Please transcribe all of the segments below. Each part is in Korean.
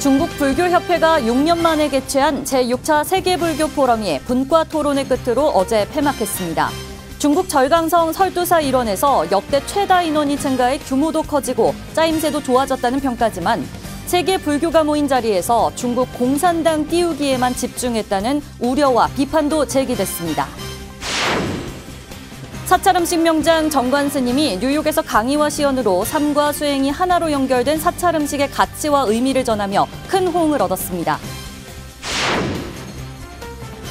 중국 불교협회가 6년 만에 개최한 제6차 세계불교 포럼이 분과 토론의 끝으로 어제 폐막했습니다. 중국 절강성 설두사 일원에서 역대 최다 인원이 증가해 규모도 커지고 짜임새도 좋아졌다는 평가지만 세계 불교가 모인 자리에서 중국 공산당 띄우기에만 집중했다는 우려와 비판도 제기됐습니다. 사찰음식 명장 정관 스님이 뉴욕에서 강의와 시연으로 삶과 수행이 하나로 연결된 사찰음식의 가치와 의미를 전하며 큰 호응을 얻었습니다.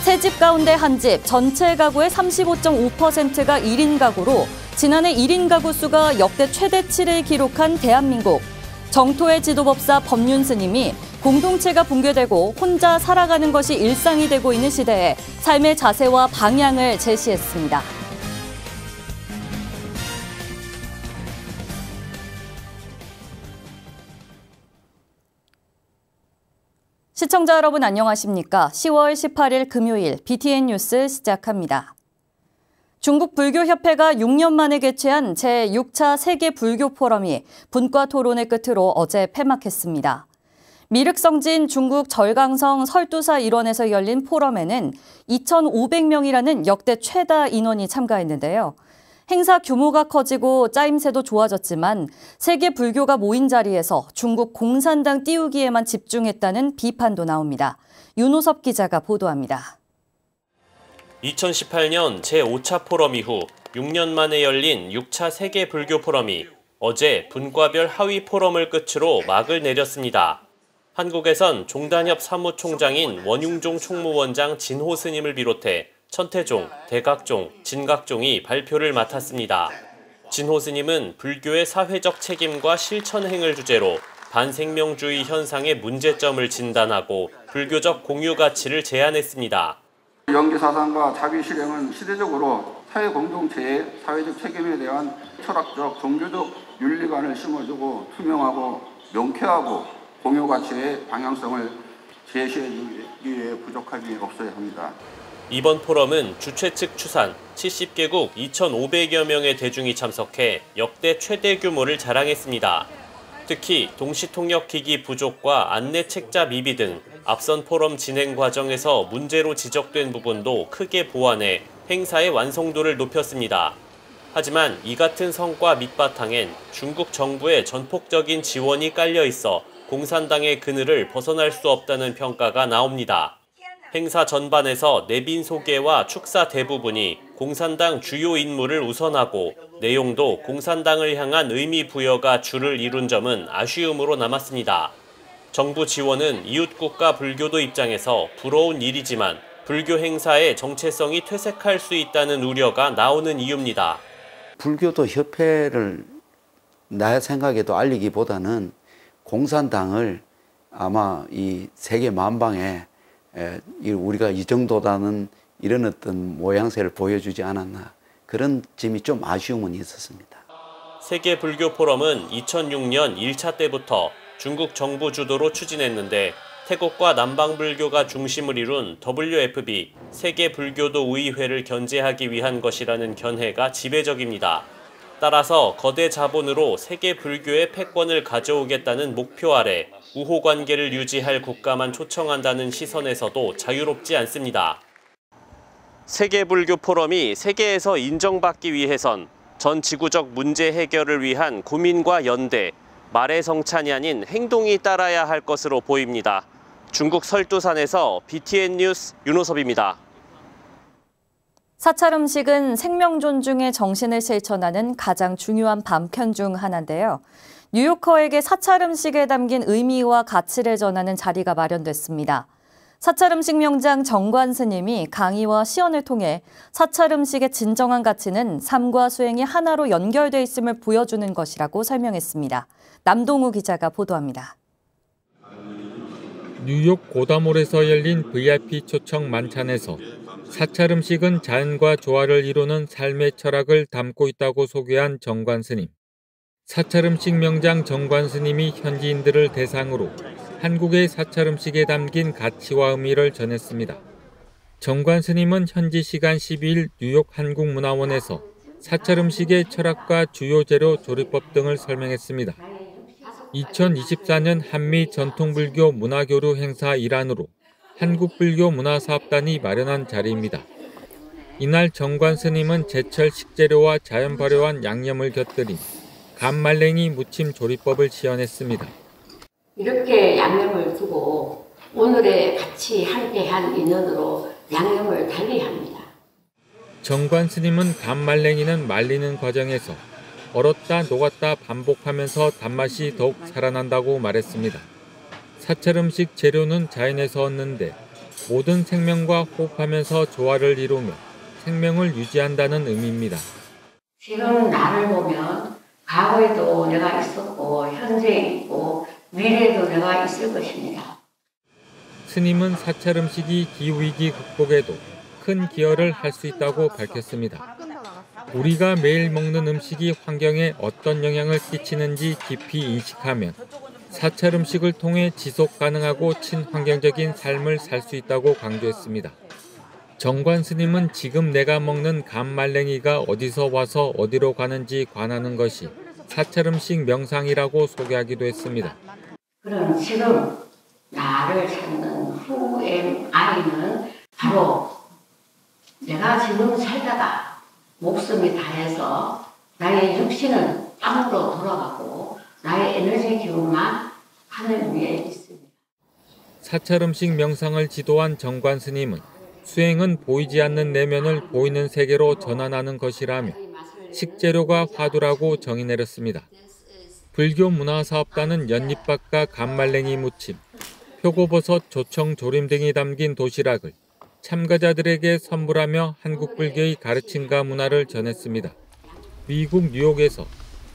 세 집 가운데 한 집, 전체 가구의 35.5%가 1인 가구로 지난해 1인 가구 수가 역대 최대치를 기록한 대한민국. 정토의 지도법사 법륜 스님이 공동체가 붕괴되고 혼자 살아가는 것이 일상이 되고 있는 시대에 삶의 자세와 방향을 제시했습니다. 시청자 여러분 안녕하십니까? 10월 18일 금요일 BTN 뉴스 시작합니다. 중국 불교협회가 6년 만에 개최한 제6차 세계 불교 포럼이 분과 토론의 끝으로 어제 폐막했습니다. 미륵성진 중국 절강성 설두사 일원에서 열린 포럼에는 2,500명이라는 역대 최다 인원이 참가했는데요. 행사 규모가 커지고 짜임새도 좋아졌지만 세계 불교가 모인 자리에서 중국 공산당 띄우기에만 집중했다는 비판도 나옵니다. 윤호섭 기자가 보도합니다. 2018년 제5차 포럼 이후 6년 만에 열린 6차 세계 불교 포럼이 어제 분과별 하위 포럼을 끝으로 막을 내렸습니다. 한국에선 종단협 사무총장인 원융종 총무원장 진호 스님을 비롯해 천태종, 대각종, 진각종이 발표를 맡았습니다. 진호 스님은 불교의 사회적 책임과 실천행을 주제로 반생명주의 현상의 문제점을 진단하고 불교적 공유 가치를 제안했습니다. 연기사상과 자비실행은 시대적으로 사회 공동체의 사회적 책임에 대한 철학적, 종교적 윤리관을 심어주고 투명하고 명쾌하고 공유 가치의 방향성을 제시해주기 위해 부족함이 없어야 합니다. 이번 포럼은 주최 측 추산 70개국 2,500여 명의 대중이 참석해 역대 최대 규모를 자랑했습니다. 특히 동시통역기기 부족과 안내 책자 미비 등 앞선 포럼 진행 과정에서 문제로 지적된 부분도 크게 보완해 행사의 완성도를 높였습니다. 하지만 이 같은 성과 밑바탕엔 중국 정부의 전폭적인 지원이 깔려 있어 공산당의 그늘을 벗어날 수 없다는 평가가 나옵니다. 행사 전반에서 내빈 소개와 축사 대부분이 공산당 주요 인물을 우선하고 내용도 공산당을 향한 의미 부여가 주를 이룬 점은 아쉬움으로 남았습니다. 정부 지원은 이웃국가 불교도 입장에서 부러운 일이지만 불교 행사의 정체성이 퇴색할 수 있다는 우려가 나오는 이유입니다. 불교도 협회를 내 생각에도 알리기보다는 공산당을 아마 이 세계 만방에 우리가 이 정도라는 이런 어떤 모양새를 보여주지 않았나, 그런 점이 좀 아쉬움은 있었습니다. 세계 불교 포럼은 2006년 1차 때부터 중국 정부 주도로 추진했는데 태국과 남방불교가 중심을 이룬 WFB 세계 불교도 의회를 견제하기 위한 것이라는 견해가 지배적입니다. 따라서 거대 자본으로 세계 불교의 패권을 가져오겠다는 목표 아래 우호 관계를 유지할 국가만 초청한다는 시선에서도 자유롭지 않습니다. 세계 불교 포럼이 세계에서 인정받기 위해선 전 지구적 문제 해결을 위한 고민과 연대, 말의 성찬이 아닌 행동이 따라야 할 것으로 보입니다. 중국 설두산에서 BTN 뉴스 윤호섭입니다. 사찰 음식은 생명 존중의 정신을 실천하는 가장 중요한 반편 중 하나인데요. 뉴요커에게 사찰 음식에 담긴 의미와 가치를 전하는 자리가 마련됐습니다. 사찰 음식 명장 정관 스님이 강의와 시연을 통해 사찰 음식의 진정한 가치는 삶과 수행이 하나로 연결돼 있음을 보여주는 것이라고 설명했습니다. 남동우 기자가 보도합니다. 뉴욕 고다몰에서 열린 VIP 초청 만찬에서 사찰 음식은 자연과 조화를 이루는 삶의 철학을 담고 있다고 소개한 정관 스님. 사찰 음식 명장 정관 스님이 현지인들을 대상으로 한국의 사찰 음식에 담긴 가치와 의미를 전했습니다. 정관 스님은 현지 시간 12일 뉴욕 한국문화원에서 사찰 음식의 철학과 주요 재료 조리법 등을 설명했습니다. 2024년 한미 전통불교 문화교류 행사 일환으로 한국불교문화사업단이 마련한 자리입니다. 이날 정관 스님은 제철 식재료와 자연 발효한 양념을 곁들인 감말랭이 무침 조리법을 시연했습니다. 이렇게 양념을 두고 오늘에 같이 함께한 인연으로 양념을 달리합니다. 정관 스님은 감말랭이는 말리는 과정에서 얼었다 녹았다 반복하면서 단맛이 더욱 살아난다고 말했습니다. 사찰 음식 재료는 자연에서 얻는데 모든 생명과 호흡하면서 조화를 이루며 생명을 유지한다는 의미입니다. 지금 나를 보면 과거에도 내가 있었고 현재에 있고 미래에도 내가 있을 것입니다. 스님은 사찰 음식이 기후위기 극복에도 큰 기여를 할 수 있다고 밝혔습니다. 우리가 매일 먹는 음식이 환경에 어떤 영향을 끼치는지 깊이 인식하면 사찰 음식을 통해 지속 가능하고 친환경적인 삶을 살 수 있다고 강조했습니다. 정관 스님은 지금 내가 먹는 감말랭이가 어디서 와서 어디로 가는지 관하는 것이 사찰 음식 명상이라고 소개하기도 했습니다. 그럼 지금 나를 찾는 후의 아이는 바로 내가 지금 살다가 목숨이 다해서 나의 육신은 땅으로 돌아가고 나의 에너지 기운만 하늘 위에 있습니다. 사찰 음식 명상을 지도한 정관 스님은 수행은 보이지 않는 내면을 보이는 세계로 전환하는 것이라며 식재료가 화두라고 정의 내렸습니다. 불교 문화사업단은 연잎밥과 감말랭이 무침, 표고버섯, 조청, 조림 등이 담긴 도시락을 참가자들에게 선물하며 한국 불교의 가르침과 문화를 전했습니다. 미국 뉴욕에서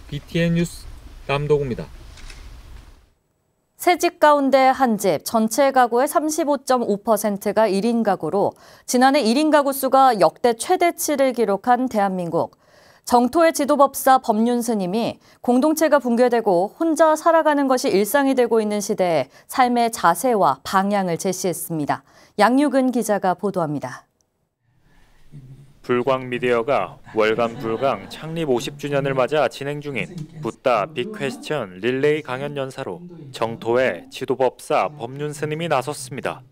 BTN 뉴스 남도구입니다. 세 집 가운데 한 집, 전체 가구의 35.5%가 1인 가구로 지난해 1인 가구 수가 역대 최대치를 기록한 대한민국. 정토의 지도법사 법륜 스님이 공동체가 붕괴되고 혼자 살아가는 것이 일상이 되고 있는 시대에 삶의 자세와 방향을 제시했습니다. 양유근 기자가 보도합니다. 불광미디어가 월간 불광 창립 50주년을 맞아 진행 중인 붓다 빅퀘스천 릴레이 강연 연사로 정토의 지도법사 법륜 스님이 나섰습니다.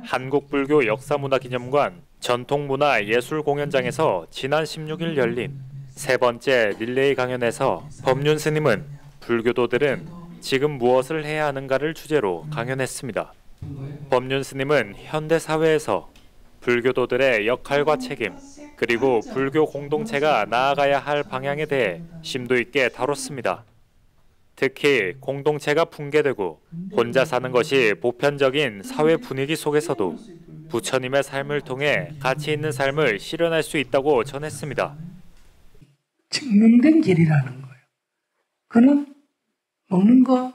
한국불교 역사문화기념관 전통문화예술공연장에서 지난 16일 열린 세 번째 릴레이 강연에서 법륜 스님은 불교도들은 지금 무엇을 해야 하는가를 주제로 강연했습니다. 법륜 스님은 현대 사회에서 불교도들의 역할과 책임, 그리고 불교 공동체가 나아가야 할 방향에 대해 심도 있게 다뤘습니다. 특히 공동체가 붕괴되고 혼자 사는 것이 보편적인 사회 분위기 속에서도 부처님의 삶을 통해 가치 있는 삶을 실현할 수 있다고 전했습니다. 증명된 길이라는 거예요. 그는 먹는 거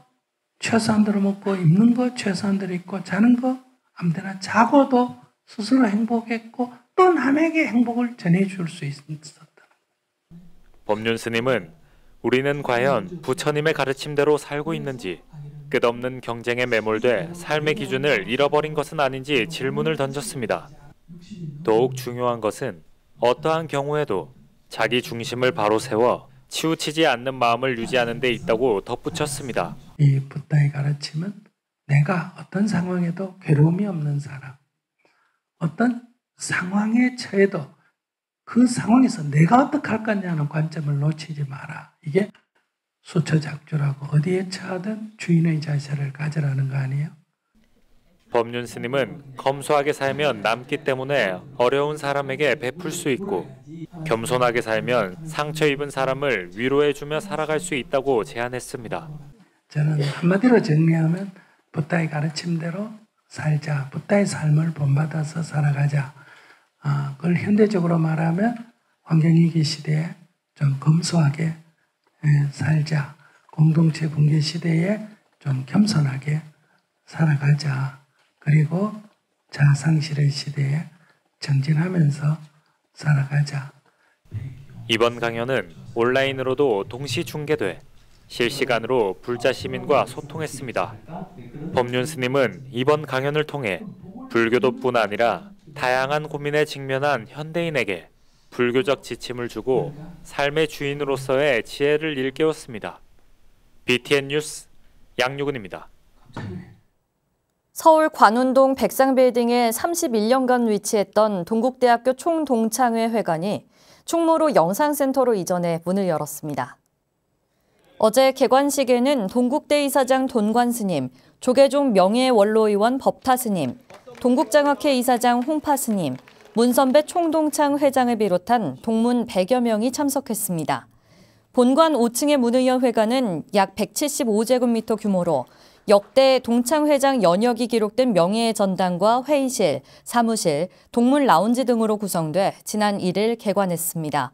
최소한대로 먹고 입는 거 최소한대로 입고 자는 거 아무데나 자고도 스스로 행복했고 또 남에게 행복을 전해줄 수 있었다. 법륜 스님은 우리는 과연 부처님의 가르침대로 살고 있는지, 끝없는 경쟁에 매몰돼 삶의 기준을 잃어버린 것은 아닌지 질문을 던졌습니다. 더욱 중요한 것은 어떠한 경우에도 자기 중심을 바로 세워 치우치지 않는 마음을 유지하는 데 있다고 덧붙였습니다. 이 붓다의 가르침은 내가 어떤 상황에도 괴로움이 없는 사람, 어떤 상황에 처해도 그 상황에서 내가 어떻게 할 거냐는 관점을 놓치지 마라. 이게 수처작주라고 어디에 처하든 주인의 자세를 가져라는 거 아니에요? 법륜 스님은 검소하게 살면 남기 때문에 어려운 사람에게 베풀 수 있고 겸손하게 살면 상처 입은 사람을 위로해주며 살아갈 수 있다고 제안했습니다. 저는 한마디로 정리하면 붓다의 가르침대로 살자, 붓다의 삶을 본받아서 살아가자. 그걸 현대적으로 말하면 환경위기 시대에 좀 검소하게 살자. 공동체 붕괴 시대에 좀 겸손하게 살아가자. 그리고 자아상실의 시대에 정진하면서 살아가자. 이번 강연은 온라인으로도 동시 중계돼 실시간으로 불자 시민과 소통했습니다. 법륜 스님은 이번 강연을 통해 불교도뿐 아니라 다양한 고민에 직면한 현대인에게 불교적 지침을 주고 삶의 주인으로서의 지혜를 일깨웠습니다. BTN 뉴스 양유근입니다. 서울 관운동 백상빌딩에 31년간 위치했던 동국대학교 총동창회 회관이 충무로 영상센터로 이전해 문을 열었습니다. 어제 개관식에는 동국대 이사장 돈관 스님, 조계종 명예원로의원 법타 스님, 동국장학회 이사장 홍파 스님, 문선배 총동창 회장을 비롯한 동문 100여 명이 참석했습니다. 본관 5층의 문을 연 회관은 약 175제곱미터 규모로 역대 동창회장 연역이 기록된 명예의 전당과 회의실, 사무실, 동문 라운지 등으로 구성돼 지난 1일 개관했습니다.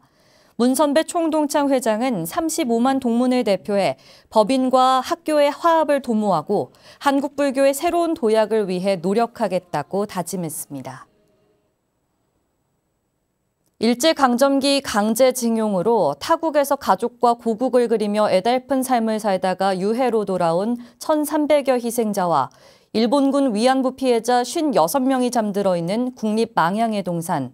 문선배 총동창 회장은 35만 동문을 대표해 법인과 학교의 화합을 도모하고 한국불교의 새로운 도약을 위해 노력하겠다고 다짐했습니다. 일제강점기 강제징용으로 타국에서 가족과 고국을 그리며 애달픈 삶을 살다가 유해로 돌아온 1,300여 희생자와 일본군 위안부 피해자 56명이 잠들어 있는 국립망향의 동산.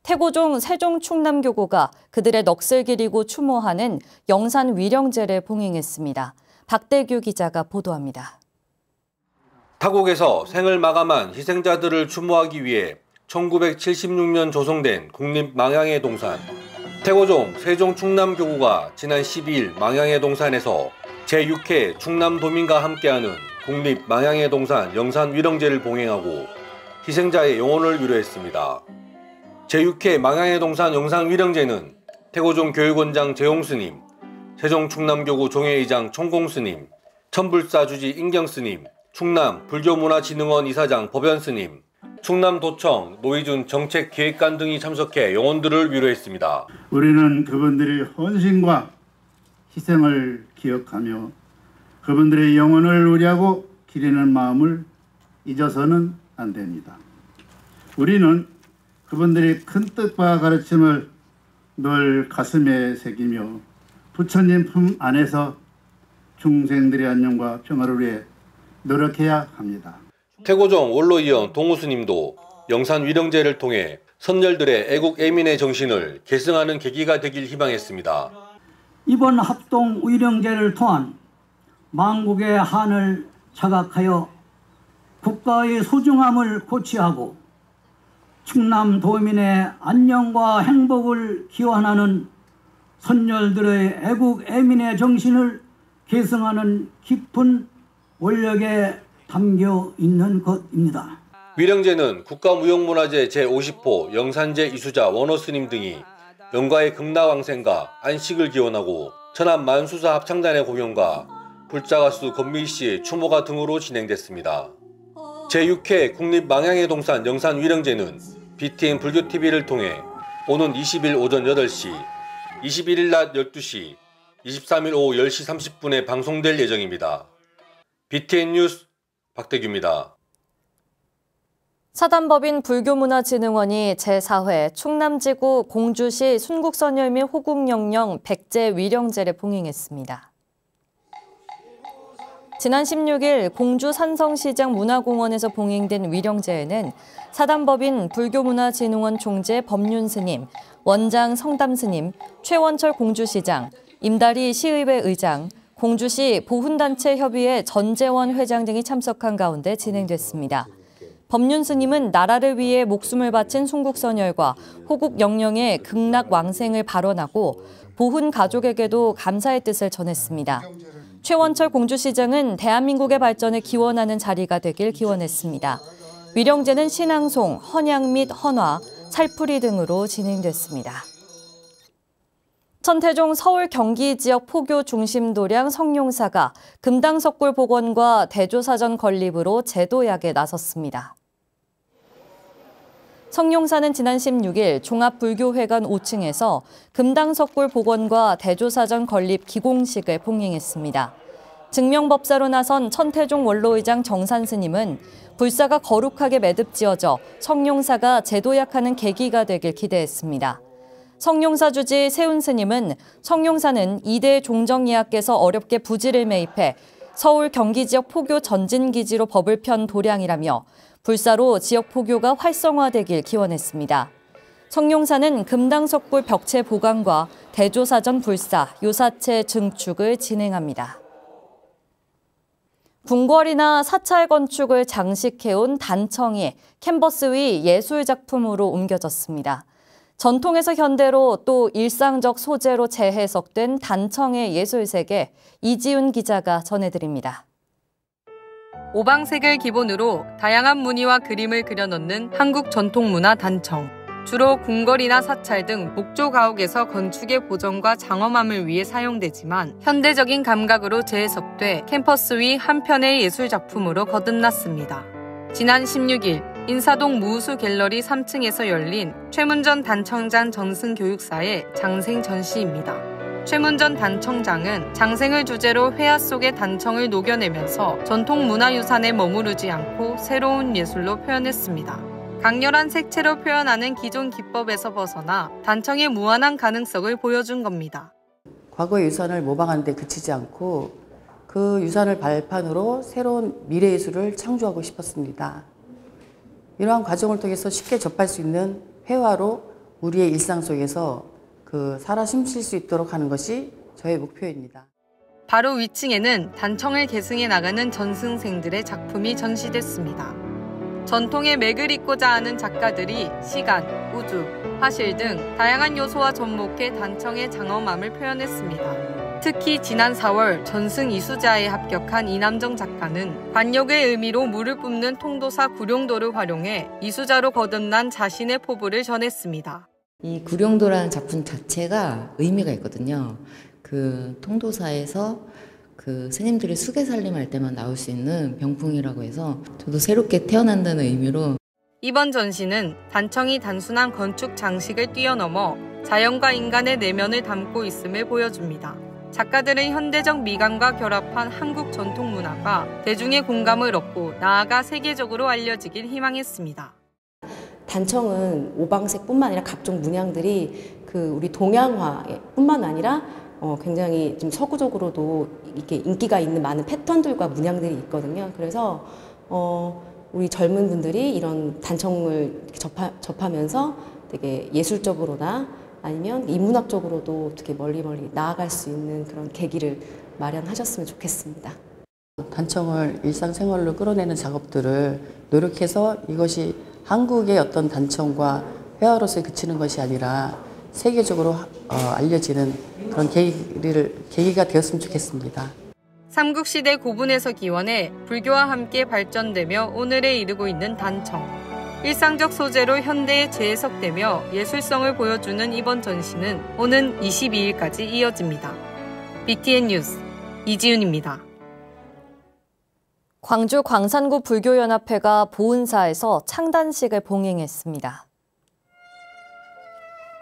태고종 세종충남교구가 그들의 넋을 기리고 추모하는 영산 위령제를 봉행했습니다. 박대규 기자가 보도합니다. 타국에서 생을 마감한 희생자들을 추모하기 위해 1976년 조성된 국립망향의 동산. 태고종 세종충남교구가 지난 12일 망향의 동산에서 제6회 충남도민과 함께하는 국립망향의 동산 영산위령제를 봉행하고 희생자의 영혼을 위로했습니다. 제6회 망향의 동산 영산위령제는 태고종 교육원장 재홍스님, 세종충남교구 종회의장 총공스님, 천불사 주지 인경스님, 충남 불교문화진흥원 이사장 법연스님, 충남도청 노희준 정책기획관 등이 참석해 영혼들을 위로했습니다. 우리는 그분들의 헌신과 희생을 기억하며 그분들의 영혼을 우려하고 기리는 마음을 잊어서는 안 됩니다. 우리는 그분들의 큰 뜻과 가르침을 늘 가슴에 새기며 부처님 품 안에서 중생들의 안녕과 평화를 위해 노력해야 합니다. 태고종 원로이원 동우스님도 영산위령제를 통해 선열들의 애국 애민의 정신을 계승하는 계기가 되길 희망했습니다. 이번 합동위령제를 통한 만국의 한을 자각하여 국가의 소중함을 고취하고 충남도민의 안녕과 행복을 기원하는 선열들의 애국 애민의 정신을 계승하는 깊은 원력에 담겨 있는 것입니다. 위령제는 국가무형문화재 제50호 영산제 이수자 원호스님 등이 영가의 극락왕생과 안식을 기원하고 천안 만수사 합창단의 공연과 불자가수 건미씨의 추모가 등으로 진행됐습니다. 제6회 국립망향의 동산 영산위령제는 BTN 불교TV를 통해 오는 20일 오전 8시, 21일 낮 12시, 23일 오후 10시 30분에 방송될 예정입니다. BTN 뉴스 박대규입니다. 사단법인 불교문화진흥원이 제4회 충남지구 공주시 순국선열 및 호국영령 백제 위령제를 봉행했습니다. 지난 16일 공주 산성시장 문화공원에서 봉행된 위령제에는 사단법인 불교문화진흥원 총재 법륜스님, 원장 성담스님, 최원철 공주시장, 임다리 시의회 의장, 공주시 보훈단체 협의회 전재원 회장 등이 참석한 가운데 진행됐습니다. 법륜 스님은 나라를 위해 목숨을 바친 순국선열과 호국 영령의 극락 왕생을 발언하고 보훈 가족에게도 감사의 뜻을 전했습니다. 최원철 공주시장은 대한민국의 발전을 기원하는 자리가 되길 기원했습니다. 위령제는 신앙송, 헌양 및 헌화, 살풀이 등으로 진행됐습니다. 천태종 서울 경기 지역 포교 중심 도량 성룡사가 금당석굴 복원과 대조사전 건립으로 제도약에 나섰습니다. 성룡사는 지난 16일 종합불교회관 5층에서 금당석굴 복원과 대조사전 건립 기공식을 봉행했습니다. 증명법사로 나선 천태종 원로의장 정산 스님은 불사가 거룩하게 매듭지어져 성룡사가 제도약하는 계기가 되길 기대했습니다. 성룡사 주지 세운 스님은 성룡사는 2대 종정예학께서 어렵게 부지를 매입해 서울 경기 지역 포교 전진기지로 법을 편 도량이라며 불사로 지역 포교가 활성화되길 기원했습니다. 성룡사는 금당석굴 벽체 보강과 대조사전 불사, 요사체 증축을 진행합니다. 궁궐이나 사찰 건축을 장식해온 단청이 캔버스 위 예술 작품으로 옮겨졌습니다. 전통에서 현대로 또 일상적 소재로 재해석된 단청의 예술 세계, 이지훈 기자가 전해드립니다. 오방색을 기본으로 다양한 무늬와 그림을 그려넣는 한국 전통문화 단청. 주로 궁궐이나 사찰 등 목조 가옥에서 건축의 보존과 장엄함을 위해 사용되지만 현대적인 감각으로 재해석돼 캠퍼스 위 한 편의 예술 작품으로 거듭났습니다. 지난 16일 인사동 무우수 갤러리 3층에서 열린 최문전 단청장 전승교육사의 장생 전시입니다. 최문전 단청장은 장생을 주제로 회화 속의 단청을 녹여내면서 전통 문화유산에 머무르지 않고 새로운 예술로 표현했습니다. 강렬한 색채로 표현하는 기존 기법에서 벗어나 단청의 무한한 가능성을 보여준 겁니다. 과거의 유산을 모방하는 데 그치지 않고 그 유산을 발판으로 새로운 미래예술을 창조하고 싶었습니다. 이러한 과정을 통해서 쉽게 접할 수 있는 회화로 우리의 일상 속에서 살아 숨쉴 수 있도록 하는 것이 저의 목표입니다. 바로 위층에는 단청을 계승해 나가는 전승생들의 작품이 전시됐습니다. 전통의 맥을 잇고자 하는 작가들이 시간, 우주, 화실 등 다양한 요소와 접목해 단청의 장엄함을 표현했습니다. 특히 지난 4월 전승 이수자에 합격한 이남정 작가는 관역의 의미로 물을 뿜는 통도사 구룡도를 활용해 이수자로 거듭난 자신의 포부를 전했습니다. 이 구룡도라는 작품 자체가 의미가 있거든요. 통도사에서 스님들이 수계살림할 때만 나올 수 있는 병풍이라고 해서 저도 새롭게 태어난다는 의미로 이번 전시는 단청이 단순한 건축 장식을 뛰어넘어 자연과 인간의 내면을 담고 있음을 보여줍니다. 작가들은 현대적 미감과 결합한 한국 전통 문화가 대중의 공감을 얻고 나아가 세계적으로 알려지길 희망했습니다. 단청은 오방색뿐만 아니라 각종 문양들이 우리 동양화뿐만 아니라 굉장히 좀 서구적으로도 이렇게 인기가 있는 많은 패턴들과 문양들이 있거든요. 그래서 우리 젊은 분들이 이런 단청을 접하면서 되게 예술적으로나 아니면 인문학적으로도 되게 멀리 나아갈 수 있는 그런 계기를 마련하셨으면 좋겠습니다. 단청을 일상생활로 끌어내는 작업들을 노력해서 이것이 한국의 어떤 단청과 회화로서 그치는 것이 아니라 세계적으로 알려지는 그런 계기가 되었으면 좋겠습니다. 삼국시대 고분에서 기원해 불교와 함께 발전되며 오늘에 이르고 있는 단청. 일상적 소재로 현대에 재해석되며 예술성을 보여주는 이번 전시는 오는 22일까지 이어집니다. BTN 뉴스 이지훈입니다. 광주 광산구 불교연합회가 보은사에서 창단식을 봉행했습니다.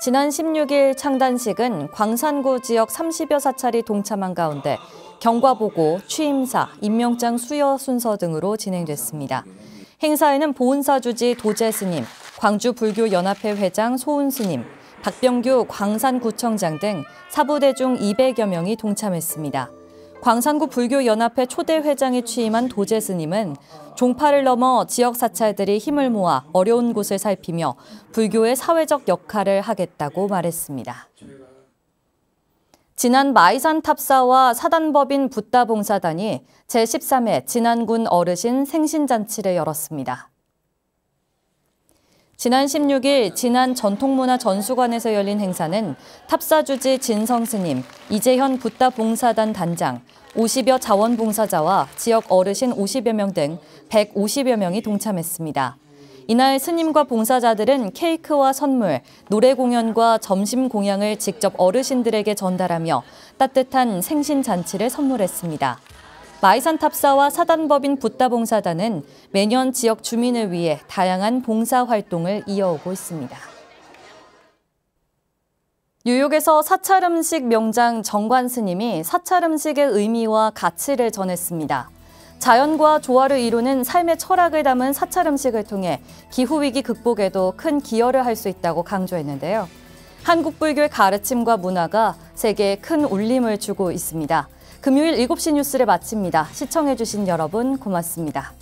지난 16일 창단식은 광산구 지역 30여 사찰이 동참한 가운데 경과보고, 취임사, 임명장 수여 순서 등으로 진행됐습니다. 행사에는 보은사 주지 도재스님, 광주불교연합회 회장 소은스님, 박병규 광산구청장 등 사부대중 200여 명이 동참했습니다. 광산구 불교연합회 초대 회장이 취임한 도재스님은 종파를 넘어 지역 사찰들이 힘을 모아 어려운 곳을 살피며 불교의 사회적 역할을 하겠다고 말했습니다. 지난 마이산 탑사와 사단법인 붓다봉사단이 제13회 진안군 어르신 생신잔치를 열었습니다. 지난 16일 진안 전통문화전수관에서 열린 행사는 탑사주지 진성스님, 이재현 붓다봉사단 단장, 50여 자원봉사자와 지역 어르신 50여 명 등 150여 명이 동참했습니다. 이날 스님과 봉사자들은 케이크와 선물, 노래 공연과 점심 공양을 직접 어르신들에게 전달하며 따뜻한 생신잔치를 선물했습니다. 마이산 탑사와 사단법인 붓다봉사단은 매년 지역 주민을 위해 다양한 봉사활동을 이어오고 있습니다. 뉴욕에서 사찰 음식 명장 정관 스님이 사찰 음식의 의미와 가치를 전했습니다. 자연과 조화를 이루는 삶의 철학을 담은 사찰 음식을 통해 기후위기 극복에도 큰 기여를 할 수 있다고 강조했는데요. 한국 불교의 가르침과 문화가 세계에 큰 울림을 주고 있습니다. 금요일 7시 뉴스를 마칩니다. 시청해주신 여러분 고맙습니다.